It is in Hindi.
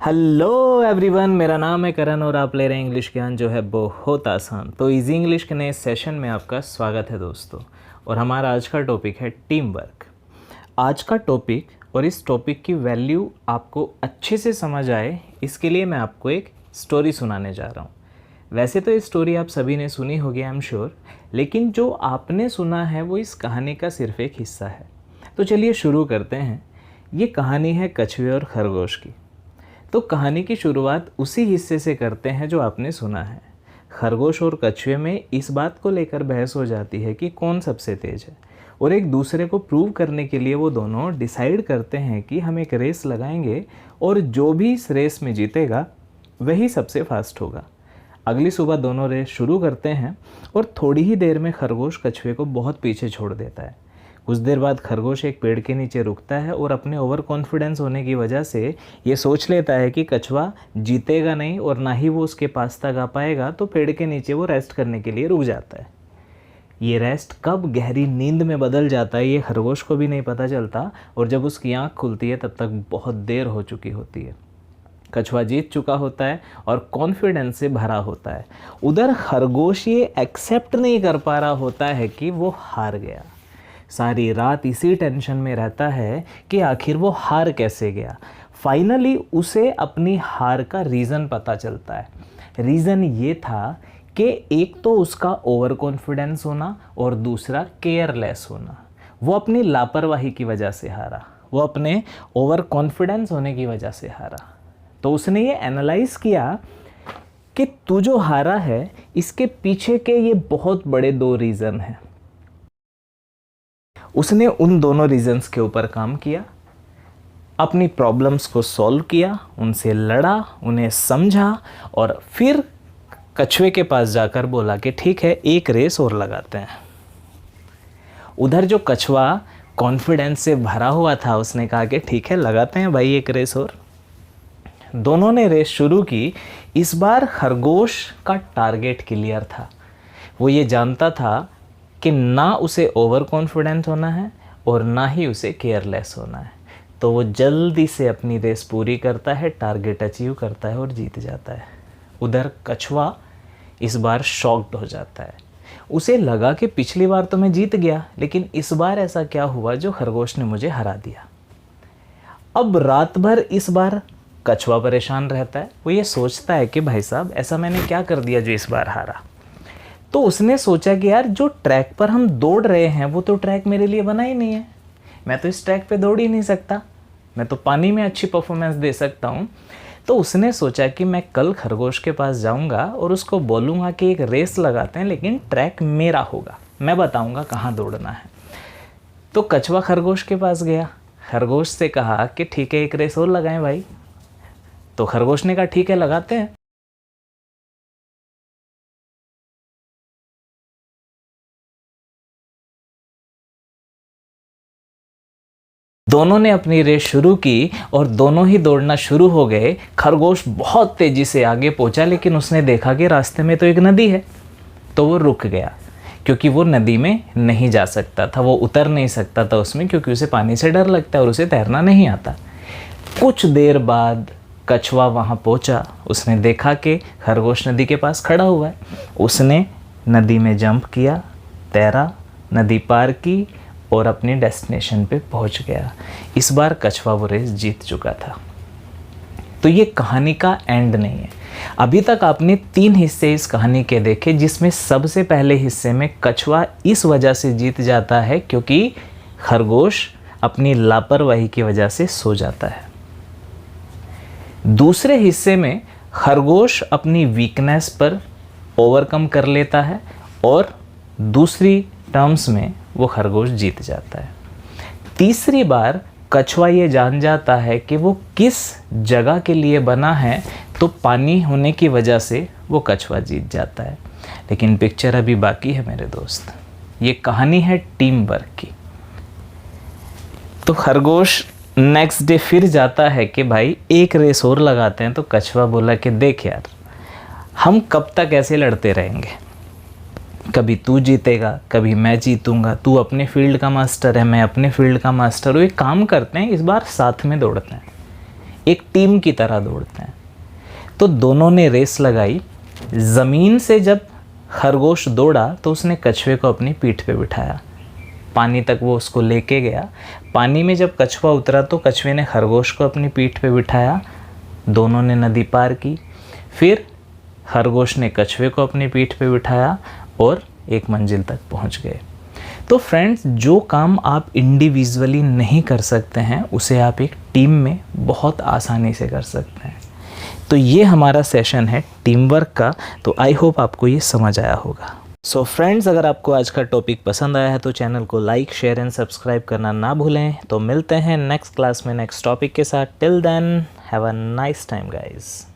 हेलो एवरीवन, मेरा नाम है करण और आप ले रहे हैं इंग्लिश ज्ञान जो है बहुत आसान। तो इजी इंग्लिश के नए सेशन में आपका स्वागत है दोस्तों। और हमारा आज का टॉपिक है टीम वर्क। आज का टॉपिक और इस टॉपिक की वैल्यू आपको अच्छे से समझ आए, इसके लिए मैं आपको एक स्टोरी सुनाने जा रहा हूँ। वैसे तो ये स्टोरी आप सभी ने सुनी होगी, आई एम श्योर, लेकिन जो आपने सुना है वो इस कहानी का सिर्फ एक हिस्सा है। तो चलिए शुरू करते हैं। ये कहानी है कछुए और खरगोश की। तो कहानी की शुरुआत उसी हिस्से से करते हैं जो आपने सुना है। खरगोश और कछुए में इस बात को लेकर बहस हो जाती है कि कौन सबसे तेज है, और एक दूसरे को प्रूव करने के लिए वो दोनों डिसाइड करते हैं कि हम एक रेस लगाएंगे और जो भी इस रेस में जीतेगा वही सबसे फास्ट होगा। अगली सुबह दोनों रेस शुरू करते हैं और थोड़ी ही देर में खरगोश कछुए को बहुत पीछे छोड़ देता है। कुछ देर बाद खरगोश एक पेड़ के नीचे रुकता है और अपने ओवर कॉन्फिडेंस होने की वजह से ये सोच लेता है कि कछुआ जीतेगा नहीं और ना ही वो उसके पास तक आ पाएगा, तो पेड़ के नीचे वो रेस्ट करने के लिए रुक जाता है। ये रेस्ट कब गहरी नींद में बदल जाता है ये खरगोश को भी नहीं पता चलता, और जब उसकी आँख खुलती है तब तक बहुत देर हो चुकी होती है। कछुआ जीत चुका होता है और कॉन्फिडेंस से भरा होता है। उधर खरगोश ये एक्सेप्ट नहीं कर पा रहा होता है कि वो हार गया। सारी रात इसी टेंशन में रहता है कि आखिर वो हार कैसे गया। फाइनली उसे अपनी हार का रीज़न पता चलता है। रीज़न ये था कि एक तो उसका ओवर कॉन्फिडेंस होना और दूसरा केयरलेस होना। वो अपनी लापरवाही की वजह से हारा, वो अपने ओवर कॉन्फिडेंस होने की वजह से हारा। तो उसने ये एनालाइज किया कि तू जो हारा है इसके पीछे के ये बहुत बड़े दो रीज़न हैं। उसने उन दोनों रीजंस के ऊपर काम किया, अपनी प्रॉब्लम्स को सॉल्व किया, उनसे लड़ा, उन्हें समझा और फिर कछुए के पास जाकर बोला कि ठीक है, एक रेस और लगाते हैं। उधर जो कछुआ कॉन्फिडेंस से भरा हुआ था उसने कहा कि ठीक है, लगाते हैं भाई एक रेस और। दोनों ने रेस शुरू की। इस बार खरगोश का टारगेट क्लियर था। वो ये जानता था कि ना उसे ओवर कॉन्फिडेंट होना है और ना ही उसे केयरलेस होना है। तो वो जल्दी से अपनी रेस पूरी करता है, टारगेट अचीव करता है और जीत जाता है। उधर कछुआ इस बार शॉक्ड हो जाता है। उसे लगा कि पिछली बार तो मैं जीत गया, लेकिन इस बार ऐसा क्या हुआ जो खरगोश ने मुझे हरा दिया। अब रात भर इस बार कछुआ परेशान रहता है। वो ये सोचता है कि भाई साहब, ऐसा मैंने क्या कर दिया जो इस बार हारा। तो उसने सोचा कि यार, जो ट्रैक पर हम दौड़ रहे हैं वो तो ट्रैक मेरे लिए बना ही नहीं है। मैं तो इस ट्रैक पे दौड़ ही नहीं सकता, मैं तो पानी में अच्छी परफॉर्मेंस दे सकता हूँ। तो उसने सोचा कि मैं कल खरगोश के पास जाऊँगा और उसको बोलूँगा कि एक रेस लगाते हैं, लेकिन ट्रैक मेरा होगा, मैं बताऊँगा कहाँ दौड़ना है। तो कछुआ खरगोश के पास गया, खरगोश से कहा कि ठीक है, एक रेस और लगाएं भाई। तो खरगोश ने कहा ठीक है, लगाते हैं। दोनों ने अपनी रेस शुरू की और दोनों ही दौड़ना शुरू हो गए। खरगोश बहुत तेजी से आगे पहुंचा, लेकिन उसने देखा कि रास्ते में तो एक नदी है, तो वो रुक गया, क्योंकि वो नदी में नहीं जा सकता था, वो उतर नहीं सकता था उसमें, क्योंकि उसे पानी से डर लगता है और उसे तैरना नहीं आता। कुछ देर बाद कछुआ वहाँ पहुँचा। उसने देखा कि खरगोश नदी के पास खड़ा हुआ है। उसने नदी में जंप किया, तैरा, नदी पार की और अपनी डेस्टिनेशन पे पहुंच गया। इस बार कछुआ वो रेस जीत चुका था। तो ये कहानी का एंड नहीं है। अभी तक आपने 3 हिस्से इस कहानी के देखे, जिसमें सबसे पहले हिस्से में कछुआ इस वजह से जीत जाता है क्योंकि खरगोश अपनी लापरवाही की वजह से सो जाता है। दूसरे हिस्से में खरगोश अपनी वीकनेस पर ओवरकम कर लेता है और दूसरी टर्म्स में वो खरगोश जीत जाता है। तीसरी बार कछुआ ये जान जाता है कि वो किस जगह के लिए बना है, तो पानी होने की वजह से वो कछुआ जीत जाता है। लेकिन पिक्चर अभी बाकी है मेरे दोस्त। ये कहानी है टीम वर्क की। तो खरगोश नेक्स्ट डे फिर जाता है कि भाई एक रेस और लगाते हैं। तो कछुआ बोला कि देख यार, हम कब तक ऐसे लड़ते रहेंगे, कभी तू जीतेगा, कभी मैं जीतूंगा, तू अपने फील्ड का मास्टर है, मैं अपने फील्ड का मास्टर हूँ। एक काम करते हैं, इस बार साथ में दौड़ते हैं। एक टीम की तरह दौड़ते हैं। तो दोनों ने रेस लगाई। ज़मीन से जब खरगोश दौड़ा तो उसने कछुए को अपनी पीठ पे बिठाया, पानी तक वो उसको लेके गया। पानी में जब कछुआ उतरा तो कछुए ने खरगोश को अपनी पीठ पे बिठाया, दोनों ने नदी पार की। फिर खरगोश ने कछुए को अपनी पीठ पे बिठाया और एक मंजिल तक पहुंच गए। तो फ्रेंड्स, जो काम आप इंडिविजुअली नहीं कर सकते हैं उसे आप एक टीम में बहुत आसानी से कर सकते हैं। तो ये हमारा सेशन है टीम वर्क का। तो आई होप आपको ये समझ आया होगा। सो फ्रेंड्स, अगर आपको आज का टॉपिक पसंद आया है तो चैनल को लाइक, शेयर एंड सब्सक्राइब करना ना भूलें। तो मिलते हैं नेक्स्ट क्लास में नेक्स्ट टॉपिक के साथ। Till then, have a nice time guys.